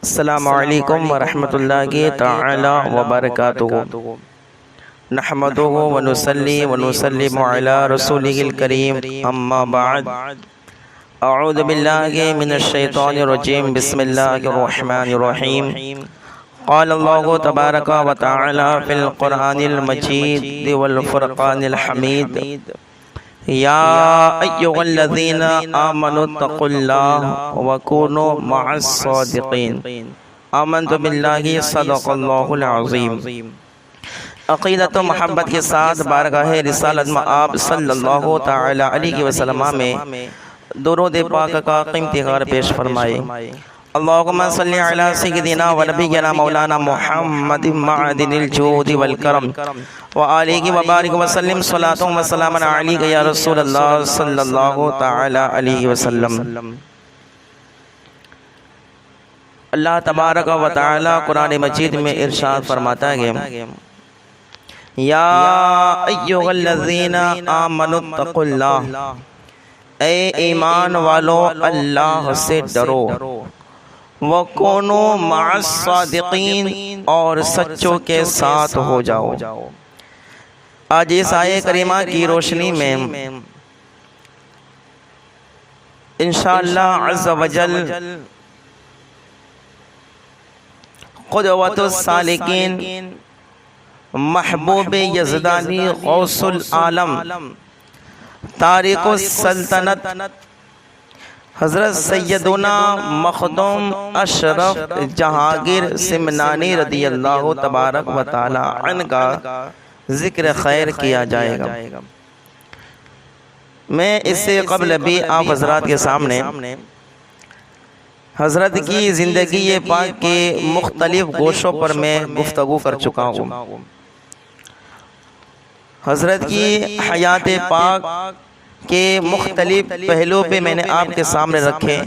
السلام علیکم ورحمۃ اللہ تعالی وبرکاتہ نحمدہ ونصلی ونسلم علی رسولہ الکریم اما بعد اعوذ باللہ من الشیطان الرجیم بسم اللہ الرحمن الرحیم قال اللہ تبارک و تعالی فی القرآن المجید والفرقان الحمید یا ایھا الذین آمنوا اتقوا اللہ وکونوا مع الصادقین آمنت باللہ صدق اللہ العظیم۔ عقیدت و محبت کے ساتھ بارگاہ رسالت مآب صلی اللہ تعالی علیہ وسلم میں درود پاک کا قیمتی غار پیش فرمائے۔ اللہم صلی علی سیدنا و نبینا مولانا محمد معدن الجود والکرم وآلہ وبارک وسلم صلاۃ و سلام علیک یا رسول اللہ صلی اللہ تعالی علیہ وسلم۔ اللہ تبارک و تعالی قرآن مجید میں ارشاد فرماتا ہے یا ایھا الذین آمنوا اتقوا اللہ، اے ایمان والو اللہ سے ڈرو، وَكُونُوا مَعَ الصَّادِقِينَ اور سچوں کے ساتھ ہو جاؤ۔ آج اس آیے کریمہ کی روشنی میں انشاءاللہ عز و جل قدوۃ السالکین محبوب یزدانی غوث العالم تارک السلطنت حضرت سیدنا مخدوم اشرف جہانگیر سمنانی رضی اللہ تبارک و تعالی عنہ کا ذکر خیر کیا جائے گا۔ میں اس سے قبل بھی آپ حضرات کے سامنے حضرت کی زندگی پاک کے مختلف گوشوں پر میں گفتگو کر چکا ہوں۔ حضرت کی حیات پاک کے مختلف پہلو پہ میں نے آپ کے سامنے رکھے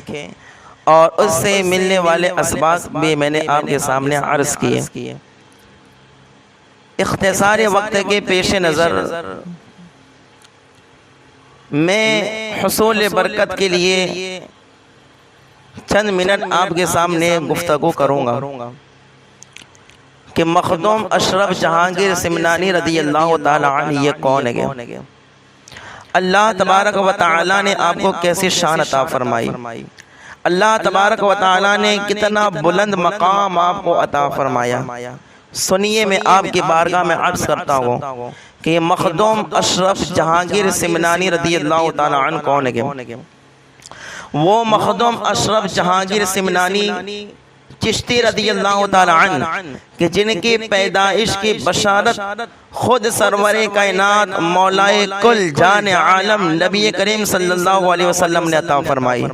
اور اس سے ملنے والے اسباق بھی میں نے آپ کے سامنے عرض کیے۔ اختصار وقت کے پیش نظر میں حصول برکت کے لیے چند منٹ آپ کے سامنے گفتگو کروں گا کہ مخدوم اشرف جہانگیر سمنانی رضی اللہ تعالی عنہ یہ کون ہے؟ اللہ تبارک و تعالی نے آپ کو کیسی شان عطا فرمائی، اللہ تبارک و تعالی نے کتنا بلند مقام آپ کو عطا فرمایا۔ سنیے میں آپ کی بارگاہ میں عرض کرتا ہوں کہ یہ مخدوم اشرف جہانگیر سمنانی رضی اللہ تعالی عنہ کون ہے؟ وہ مخدوم اشرف جہانگیر سمنانی چشتی رضی اللہ تعالی عنہ کہ جن کی پیدائش کی بشارت خود سرور کائنات مولائے کل جان عالم نبی کریم صلی اللہ علیہ وسلم نے عطا فرمائی۔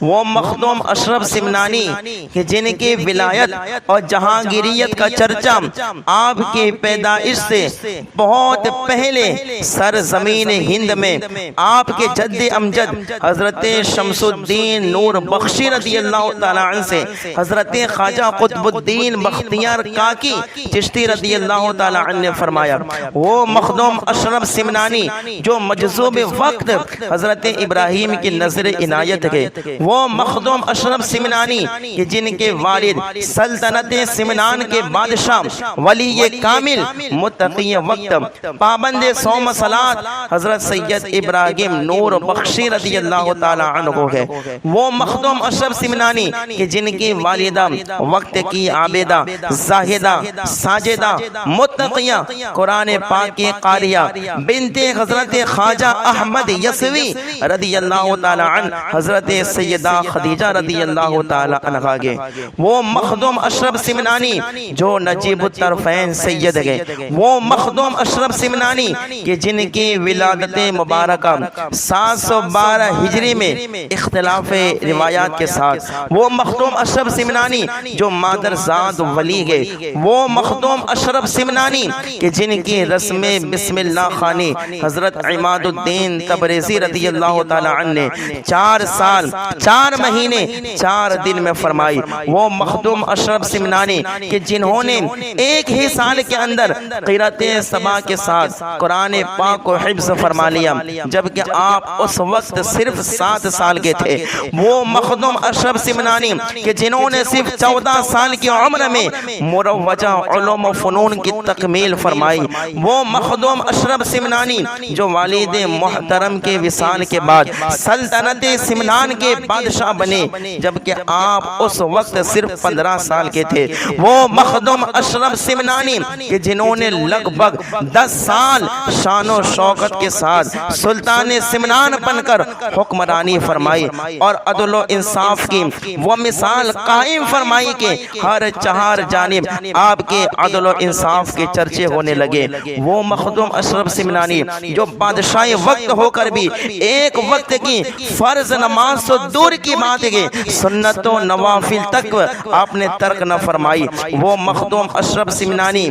وہ مخدوم اشرف سمنانی کہ جن کی ولایت اور جہانگیریت کا چرچا آپ کی پیدائش سے بہت پہلے سرزمین ہند میں آپ کے جد امجد حضرت شمس الدین نور بخشی رضی اللہ تعالی عنہ سے حضرت خواجہ قطب الدین بختیار کاکی چشتی رضی اللہ تعالی عنہ نے فرمایا۔ وہ مخدوم اشرف سمنانی جو مجذوب وقت حضرت ابراہیم کی نظر عنایت ہے، وہ مخدوم اشرف سمنانی کہ جن کے والد سلطنت سمنان کے بادشاہ ولی کامل متقی وقت پابند صوم صلاۃ حضرت سید ابراہیم نور بخشی رضی اللہ تعالی عنہ ہے۔ وہ مخدوم اشرف سمنانی کہ جن کی والدہ وقت کی عابدہ زاہدہ ساجدہ متقیہ قرآن پاک کی قاریہ بنت حضرت خواجہ احمد یسوی رضی اللہ تعالی عنہ حضرت سیدہ خدیجہ رضی اللہ تعالی عنہ کے وہ مخدوم اشرف سمنانی جو نجیب الطرفین سید گئے، وہ مخدوم اشرف سمنانی کہ جن کی ولادت مبارکہ 712 ہجری میں اختلاف روایات کے ساتھ، وہ مخدوم اشرف سمنانی جو مادر زاد ولی گئے، وہ مخدوم اشرف سمنانی کہ جن جن کی رسم بسم اللہ خوانی حضرت عماد الدین تبریزی رضی اللہ تعالی عنہ نے 4 سال 4 مہینے 4 دن میں فرمائی، وہ مخدوم اشرف سمنانی کہ جنہوں نے ایک ہی سال کے اندر قرأت سبا کے ساتھ قرآن پاک کو حفظ فرما لیا، جبکہ آپ اس وقت صرف 7 سال کے تھے۔ وہ مخدوم اشرف سمنانی کہ جنہوں نے صرف 14 سال کی عمر میں مروجہ علوم و فنون کی تکمیل فرمائی، وہ مخدوم اشرف سمنانی جو والد محترم کے وصال کے بعد سلطنت سمنان کے بادشاہ بنے، جبکہ آپ اس وقت صرف 15 سال کے تھے۔ وہ مخدوم اشرف سمنانی کہ جنہوں نے لگ بھگ 10 سال شان و شوکت کے ساتھ سلطان سمنان بن کر حکمرانی فرمائی اور عدل و انصاف کی وہ مثال قائم فرمائی کہ ہر 4 جانب آپ کے عدل و انصاف کے چرچے ہونے لگے۔ وہ مخدوم اشرف سمنانی جو بادشاہ وقت ہو کر بھی ایک وقت کی فرض نماز تو دور کی بات ہے سنت و نوافل تک آپ نے ترک نہ فرمائی۔ وہ مخدوم اشرف سمنانی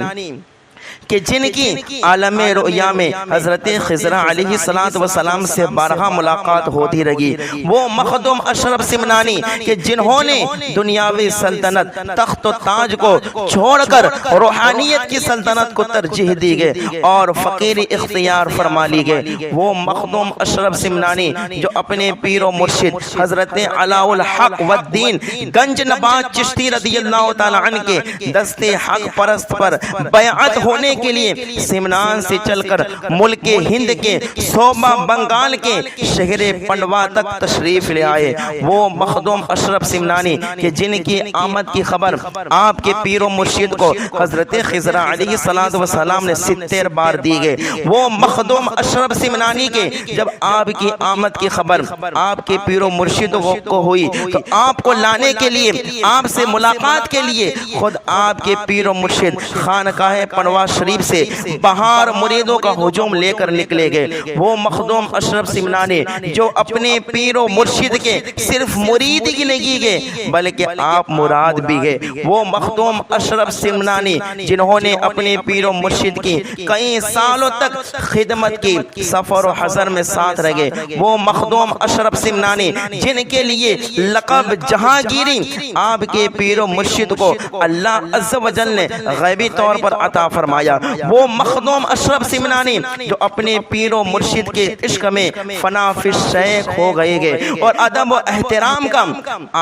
کہ جن کی عالم رؤیا میں حضرت خضر علیہ السلام سے بارہا ملاقات ہوتی رہی۔ وہ مخدوم اشرف سمنانی کہ جنہوں نے دنیاوی سلطنت تخت و تاج کو چھوڑ کر روحانیت کی سلطنت کو ترجیح دی گئے اور فقیری اختیار فرما لی گئے۔ وہ مخدوم اشرف سمنانی جو اپنے پیر و مرشد حضرت علاء الحق والدین گنج نبات چشتی رضی اللہ تعالی عنہ کے دست حق پرست پر بیعت ہونے کے لیے سمنان سے چل کر ملک ہند کے صوبہ بنگال کے شہر پنڈوا تک تشریف لے آئے۔ وہ مخدوم اشرف سمنانی کہ جن کی آمد کی خبر آپ کے پیر و مرشد کو حضرت خضر علیہ السلام نے 70 بار دی گئے۔ وہ مخدوم اشرف سمنانی کے جب آپ کی آمد کی خبر آپ کے پیر و مرشد کو ہوئی تو آپ کو لانے کے لیے آپ سے ملاقات کے لیے خود آپ کے پیر و مرشد خانقاہ پنڈوا شریف سے بہار مریدوں کا ہجوم لے کر نکلے گئے۔ وہ مخدوم اشرف سمنانی جو اپنے پیر و مرشد کے صرف مرید ہی نہیں گئے بلکہ آپ مراد بھی گئے۔ وہ مخدوم اشرف سمنانی جنہوں نے اپنے پیر و مرشد کی کئی سالوں تک خدمت کی، سفر و حضر میں ساتھ رہے۔ وہ مخدوم اشرف سمنانی جن کے لیے لقب جہانگیری آپ کے پیر و مرشد کو اللہ عز و جل نے غیبی طور پر عطا فرمایا۔ وہ مخدوم اشرف سمنانی جو اپنے پیر و مرشد کے عشق میں فنا فی الشیخ ہو گئے اور ادب و احترام کا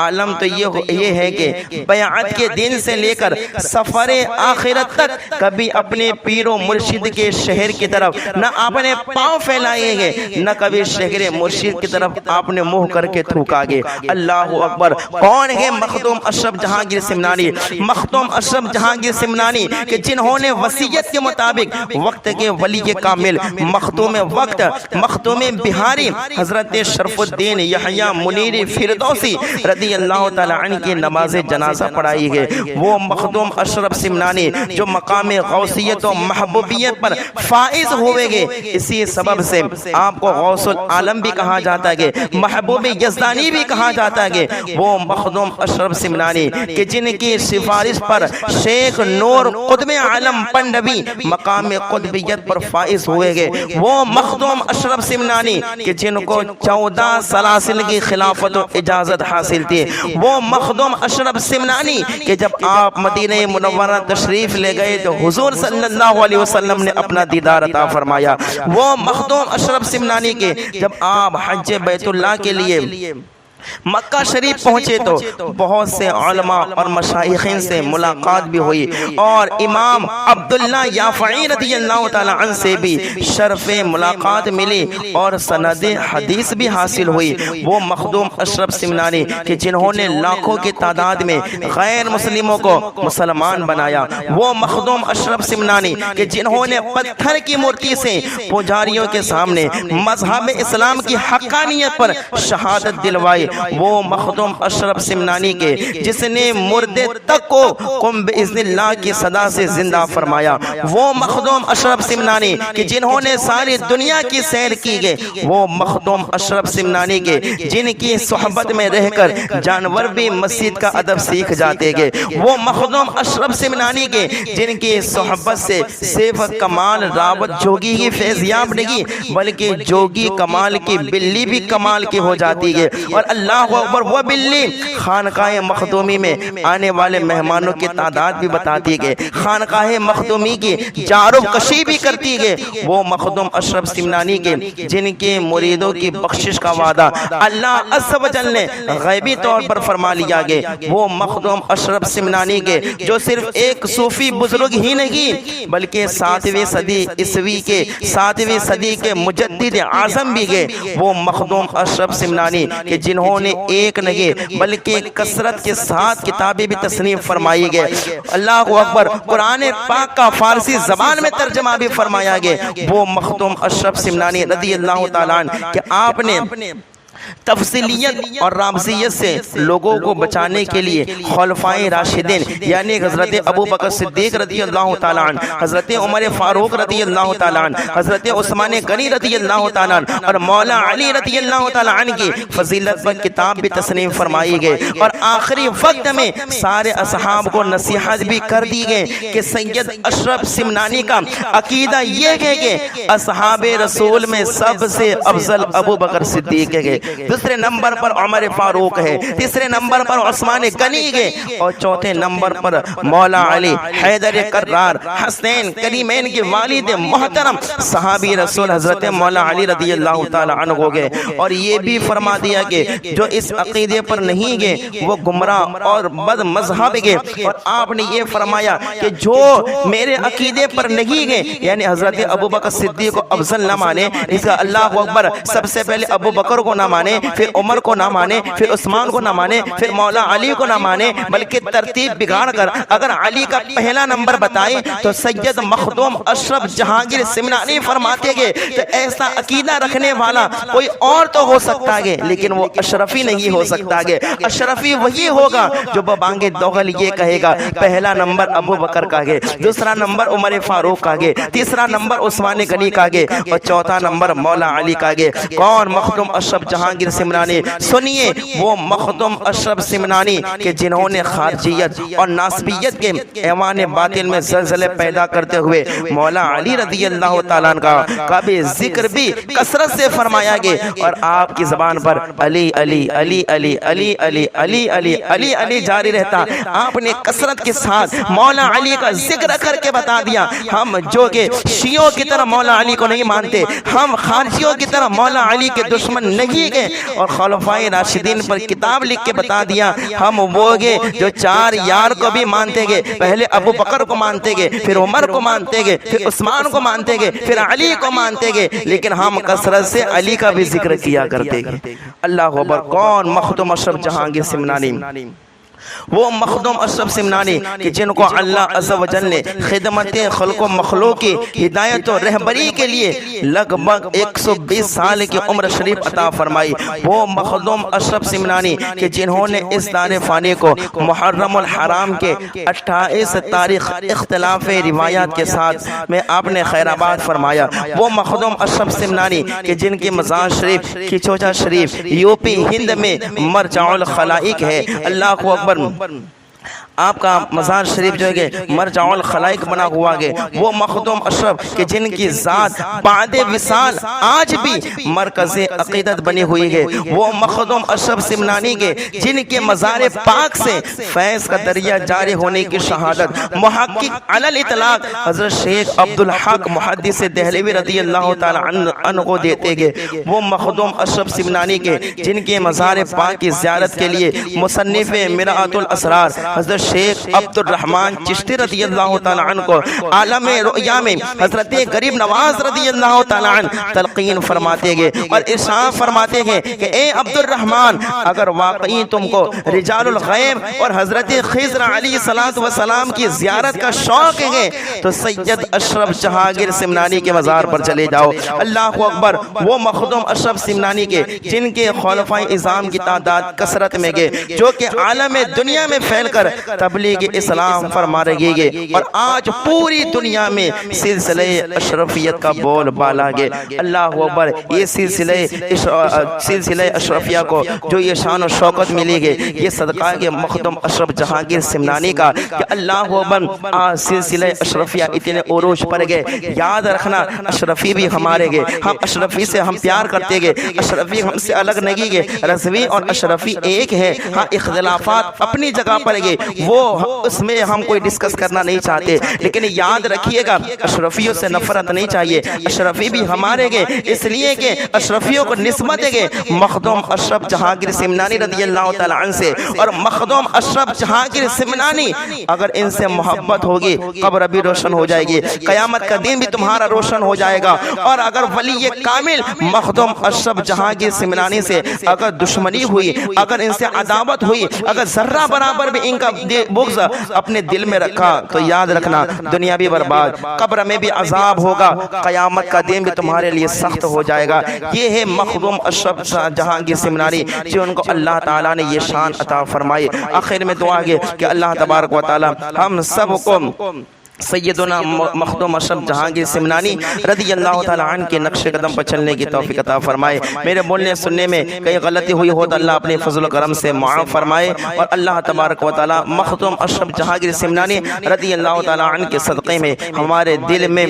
عالم تو یہ ہے کہ بیعت کے دن سے لے کر سفر آخرت تک کبھی اپنے پیر و مرشد کے شہر کی طرف نہ آپ نے پاؤں پھیلائے گے نہ کبھی شہر مرشد کی طرف آپ نے منہ کر کے تھوکا گے۔ اللہ اکبر! کون ہے مخدوم اشرف جہانگیر سمنانی؟ مخدوم اشرف جہانگیر سمنانی کہ جنہوں نے وصیت کے مطابق وقت کے ولی کامل مختوم وقت مختوم بہاری حضرت شرف الدین یحییٰ منیر فردوسی رضی اللہ تعالی عنہ کی نماز جنازہ پڑھائی گئی۔ وہ مخدوم اشرف سمنانی جو مقام غوثیت و محبوبیت پر فائز ہوئے گے، اسی سبب سے آپ کو غوث العالم بھی کہا جاتا ہے، محبوب یزدانی بھی کہا جاتا ہے۔ وہ مخدوم اشرف سمنانی کہ جن کی سفارش پر شیخ نور قطب عالم پنڈوی مقام قطبیت پر فائز ہوئے گے۔ وہ مخدوم اشرف سمنانی کہ جن کو 14 سلاسل کی خلافت و اجازت حاصل تھی۔ وہ مخدوم اشرف سمنانی کہ جب آپ مدینہ منورہ تشریف لے گئے تو حضور صلی اللہ علیہ وسلم نے اپنا دیدار عطا فرمایا۔ وہ مخدوم اشرف سمنانی کے جب آپ حج بیت اللہ کے لیے مکہ شریف پہنچے تو بہت سے علماء اور مشائخین سے ملاقات بھی ہوئی اور امام عبداللہ یافعی رضی اللہ تعالی عنہ سے بھی شرف ملاقات ملی اور سند حدیث بھی حاصل ہوئی۔ وہ مخدوم اشرف سمنانی کہ جنہوں نے لاکھوں کی تعداد میں غیر مسلموں کو مسلمان بنایا۔ وہ مخدوم اشرف سمنانی کہ جنہوں نے پتھر کی مورتی سے پجاریوں کے سامنے مذہب اسلام کی حقانیت پر شہادت دلوائی وہ مخدوم اشرف سمنانی کے جس نے مردے تک کو قم باذن اللہ کی صدا سے زندہ فرمایا، وہ مخدوم اشرف سمنانی کہ جنہوں نے ساری دنیا کی سیر کی گئے، وہ مخدوم اشرف سمنانی کے جن کی صحبت میں رہ کر جانور بھی مسجد کا ادب سیکھ جاتے گئے، وہ مخدوم اشرف سمنانی کے جن کی صحبت سے صرف کمال راوت جوگی ہی فیضیاب نہیں بلکہ جوگی کمال کی بلی بھی کمال کی ہو جاتی ہے، اور اللہ اکبر وہ بلی خانقاہ مخدومی میں آنے والے مہمانوں کی تعداد بھی بتاتی ہے، خانقاہ مخدومی کی جارو کشی بھی کرتی ہے، وہ مخدوم اشرف سمنانی کے جن کے مریدوں کی بخشش کا وعدہ اللہ عز و جل نے غیبی طور پر فرما لیا گیا، وہ مخدوم اشرف سمنانی کے جو صرف ایک صوفی بزرگ ہی نہیں بلکہ 7ویں صدی عیسوی کے 7ویں صدی کے مجدد اعظم بھی گئے، وہ مخدوم اشرف سمنانی کہ جنہوں نے ایک نہیں بلکہ کثرت کے ساتھ کتابیں بھی تصنیف فرمائی گئے، اللہ اکبر قرآن پاک کا فارسی زبان میں ترجمہ بھی فرمایا گیا، وہ مخدوم اشرف سمنانی رضی اللہ تعالیٰ عنہ کہ آپ نے تفصیلیت اور رامزیت سے لوگوں کو بچانے کے لیے خلفائے راشدین یعنی حضرت ابو بکر صدیق رضی اللہ تعالیٰ عنہ، حضرت عمر فاروق رضی اللہ تعالیٰ عنہ، حضرت عثمان غنی رضی اللہ تعالیٰ عنہ اور مولا علی رضی اللہ تعالیٰ عنہ کی فضیلت پر کتاب بھی تصنیف فرمائی گئی، اور آخری وقت میں سارے اصحاب کو نصیحت بھی کر دی گئی کہ سید اشرف سمنانی کا عقیدہ یہ ہے کہ اصحاب رسول میں سب سے افضل ابو بکر صدیق ہے، دوسرے نمبر پر عمر فاروق ہے، تیسرے نمبر پر عثمان غنی ہے، اور چوتھے نمبر پر مولا علی حیدر کرار حسین کریمین کے والد محترم صحابی رسول حضرت مولا علی رضی اللہ تعالی عنہ ہو گئے، اور یہ بھی فرما دیا کہ جو اس عقیدے پر نہیں گئے وہ گمراہ اور بد مذہب گئے، اور آپ نے یہ فرمایا کہ جو میرے عقیدے پر نہیں گئے یعنی حضرت ابو بکر صدیق کو افضل نہ مانے، اس کا اللہ اکبر سب سے پہلے ابو بکر کو نہ مانے، پھر عمر کو نہ مانے، پھر عثمان کو نہ مانے، پھر مولا علی کو نہ مانے، بلکہ ترتیب بگاڑ کر اگر علی کا پہلا نمبر بتائیں تو سید مخدوم اشرف جہانگیر سمنانی فرماتے گے تو ایسا عقیدہ رکھنے والا کوئی اور تو ہو سکتا ہے لیکن وہ اشرفی نہیں ہو سکتا ہے، اشرفی وہی ہوگا جو ببانگ دوغل یہ کہے گا پہلا نمبر ابو بکر کا ہے، دوسرا نمبر عمر فاروق کا ہے، تیسرا نمبر عثمان غنی کا ہے، اور چوتھا نمبر مولا علی کا ہے۔ کون مخدوم اشرف جہانگیر سمنانی؟ سنیے، وہ مخدوم اشرف سمنانی کہ جنہوں نے خارجیت اور ناسبیت کے ایوان باطل میں زلزلے پیدا کرتے ہوئے مولا علی رضی اللہ تعالیٰ کا بھی ذکر بھی کثرت سے فرمایا گیا، اور آپ کی زبان پر علی علی علی علی علی علی علی علی علی علی جاری رہتا، آپ نے کثرت کے ساتھ مولا علی کا ذکر کر کے بتا دیا ہم جو کہ شیعوں کی طرح مولا علی کو نہیں مانتے، ہم خارجیوں کی طرح مولا علی کے دشمن نہیں گئے، اور خلفائے راشدین پر کتاب لکھ کے بتا دیا ہم وہ گے جو چار یار کو بھی مانتے گے، پہلے ابو بکر کو مانتے گے، پھر عمر کو مانتے گے، پھر عثمان کو مانتے گے، پھر علی کو مانتے گے، لیکن ہم کثرت سے علی کا بھی ذکر کیا کرتے گے۔ اللہ اکبر۔ کون؟ مخدوم اشرف جہانگیر سمنانی، وہ مخدوم اشرف سمنانی کہ جن کو اللہ عز و جل نے خدمت خلق و مخلوق کی ہدایت و رہبری کے لیے لگ بھگ 120 سال کی عمر شریف عطا فرمائی، وہ مخدوم اشرف سمنانی کہ جنہوں نے اس دار فانی کو محرم الحرام کے 28 تاریخ اختلاف روایات کے ساتھ میں آپ نے خیر آباد فرمایا، وہ مخدوم اشرف سمنانی کہ جن کی مزار شریف کھچوچا شریف یوپی ہند میں مرجع الخلائق ہے، اللہ کو اکبر۔ آپ کا مزار شریف جو ہے مرجع الخلائق بنا ہوا ہے، وہ مخدوم اشرف کہ جن کی ذات بعد وصال آج بھی مرکز عقیدت بنی ہوئی ہے، وہ مخدوم اشرف سمنانی کے جن کے مزار پاک سے فیض کا دریا جاری ہونے کی شہادت محقق علی الاطلاق حضرت شیخ عبدالحق محدث دہلوی رضی اللہ تعالی عنہ کو دیتے گئے، وہ مخدوم اشرف سمنانی کے جن کے مزار پاک کی زیارت کے لیے مصنف مرآت الاسرار حضرت شیخ عبد الرحمن چشتی رضی اللہ تعالیٰ عنہ کو عالم رؤیا میں حضرت غریب نواز رضی اللہ تعالیٰ عنہ تلقین فرماتے گئے اور ارشاد فرماتے گئے کہ اے عبد الرحمن، اگر واقعی تم کو رجال الغیب اور حضرت خضر علیہ السلام کی زیارت کا شوق ہے تو سید اشرف جہانگیر سمنانی کے مزار پر چلے جاؤ۔ اللہ اکبر، وہ مخدوم اشرف سمنانی کے جن کے خلفائے اعظام کی تعداد کثرت میں گئے، جو کہ عالم دنیا میں پھیل کر تبلیغ اسلام فرما رہے گئے، اور آج پوری دنیا میں سلسلہ اشرفیت کا بول بالا گئے۔ اللہ اکبر، یہ سلسلہ اشرفیہ کو جو یہ شان و شوکت ملی گئے، یہ صدقہ کے مخدوم اشرف جہانگیر سمنانی کا کہ اللہ اکبر آج سلسلہ اشرفیہ اتنے عروج پر گئے۔ یاد رکھنا، اشرفی بھی ہمارے گئے، ہم اشرفی سے ہم پیار کرتے گئے، اشرفی ہم سے الگ نہیں گئے، رضوی اور اشرفی ایک ہے، ہاں اختلافات اپنی جگہ پر گئے، وہ اس میں ہم کوئی ڈسکس کرنا نہیں چاہتے، لیکن یاد رکھیے گا اشرفیوں سے نفرت نہیں چاہیے، اشرفی بھی ہمارے گئے، اس لیے کہ اشرفیوں کو نسبت دے گئے مخدوم اشرف جہانگیر سمنانی رضی اللہ تعالیٰ عنہ سے، اور مخدوم اشرف جہانگیر سمنانی اگر ان سے محبت ہوگی قبر بھی روشن ہو جائے گی، قیامت کا دن بھی تمہارا روشن ہو جائے گا، اور اگر ولی کامل مخدوم اشرف جہانگیر سمنانی سے اگر دشمنی ہوئی، اگر ان سے عداوت ہوئی، اگر ذرہ برابر بھی ان کا بغض اپنے دل میں رکھا تو یاد رکھنا دنیا بھی برباد، قبر میں بھی عذاب ہوگا، قیامت کا دن بھی تمہارے لیے سخت ہو جائے گا۔ یہ ہے مخدوم اشرف جہانگیر سمنانی، جو ان کو اللہ تعالیٰ نے یہ شان عطا فرمائی۔ آخر میں دعا ہے کہ اللہ تبارک و تعالیٰ ہم سب کو سیدنا مخدوم اشرف جہانگیر سمنانی رضی اللہ تعالیٰ عنہ کے نقش قدم پر چلنے کی توفیق عطا فرمائے۔ میرے بولنے سننے میں کئی غلطی ہوئی ہو تو اللہ اپنے فضل و کرم سے معاف فرمائے، اور اللہ تبارک و تعالیٰ مخدوم اشرف جہانگیر سمنانی رضی اللہ تعالیٰ عنہ کے صدقے میں ہمارے دل میں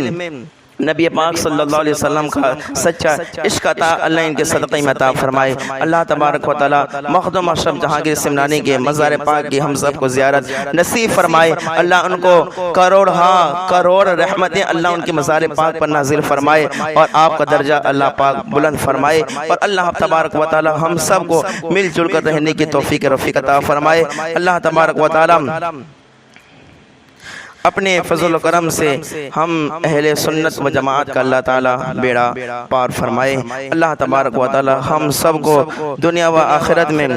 نبی پاک صلی اللہ علیہ وسلم کا سچا عشق عطا اللہ ان کے صدقے میں عطا فرمائے۔ اللہ تبارک و تعالیٰ مخدوم اشرف جہانگیر سمنانی کے مزار پاک کی ہم سب کو زیارت نصیب فرمائے۔ اللہ ان کو کروڑ رحمتیں اللہ ان کے مزار پاک پر نازل فرمائے، اور آپ کا درجہ اللہ پاک بلند فرمائے، اور اللہ تبارک و تعالیٰ ہم سب کو مل جل کر رہنے کی توفیق رفیق عطا فرمائے۔ اللہ تبارک و تعالیٰ اپنے فضل و کرم سے ہم اہل سنت و جماعت کا اللہ تعالیٰ بیڑا پار فرمائے۔ اللہ تبارک و تعالیٰ ہم سب کو دنیا و آخرت میں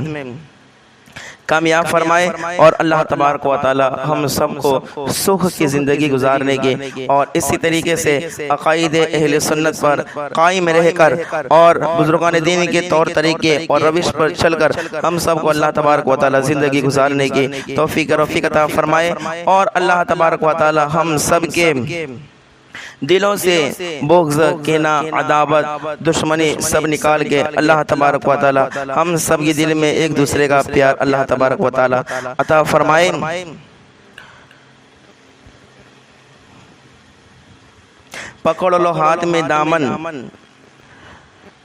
کامیاب فرمائے، اور اللہ تبارک و تعالی ہم سب کو سکھ کی زندگی گزارنے کی اور اسی طریقے سے عقائد اہل سنت پر قائم رہ کر اور بزرگان دین کے طور طریقے اور روش پر چل کر ہم سب کو اللہ تبارک و تعالی زندگی گزارنے کی توفیق عطا فرمائے، اور اللہ تبارک و تعالی ہم سب کے دلوں سے بغض، کینہ، عداوت، دشمنی سب نکال کے اللہ تبارک و تعالی ہم سب کے دل میں ایک دوسرے کا پیار اللہ تبارک و تعالی عطا فرمائے۔ پکڑ لو ہاتھ میں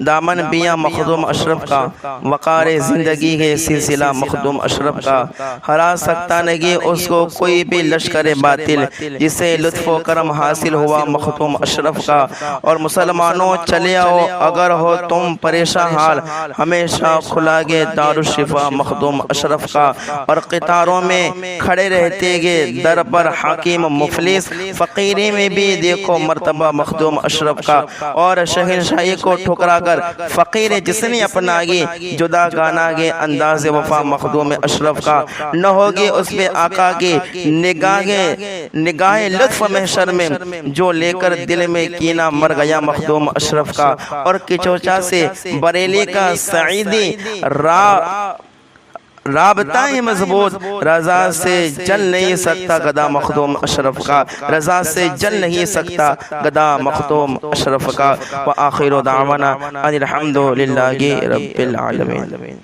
دامن پیا مخدوم اشرف کا، وقار زندگی ہے سلسلہ مخدوم اشرف کا، ہرا سکتا نہیں اس کو کوئی بھی لشکر باطل جسے لطف و کرم حاصل ہوا مخدوم اشرف کا۔ اور مسلمانوں چلے آؤ اگر ہو تم پریشان حال، ہمیشہ کھلا گے دار الشفا مخدوم اشرف کا۔ اور قطاروں میں کھڑے رہتے گے در پر حاکم مفلس، فقیری میں بھی دیکھو مرتبہ مخدوم اشرف کا۔ اور شہنشاہی کو ٹھکرا فقیر جس نے اپنا گے جدا گانا گے انداز وفا مخدوم اشرف کا، نہ ہوگی اس پہ آقا کی نگاہ لطف محشر میں، جو لے کر دل میں کینہ مر گیا مخدوم اشرف کا۔ اور کچوچا سے بریلی کا سعیدی رابطہ ہی مضبوط، رضا سے جل نہیں سکتا گدا مخدوم اشرف کا، رضا سے جل نہیں سکتا گدا مخدوم اشرف کا۔ وآخر دعوانا ان الحمد للہ رب العالمین۔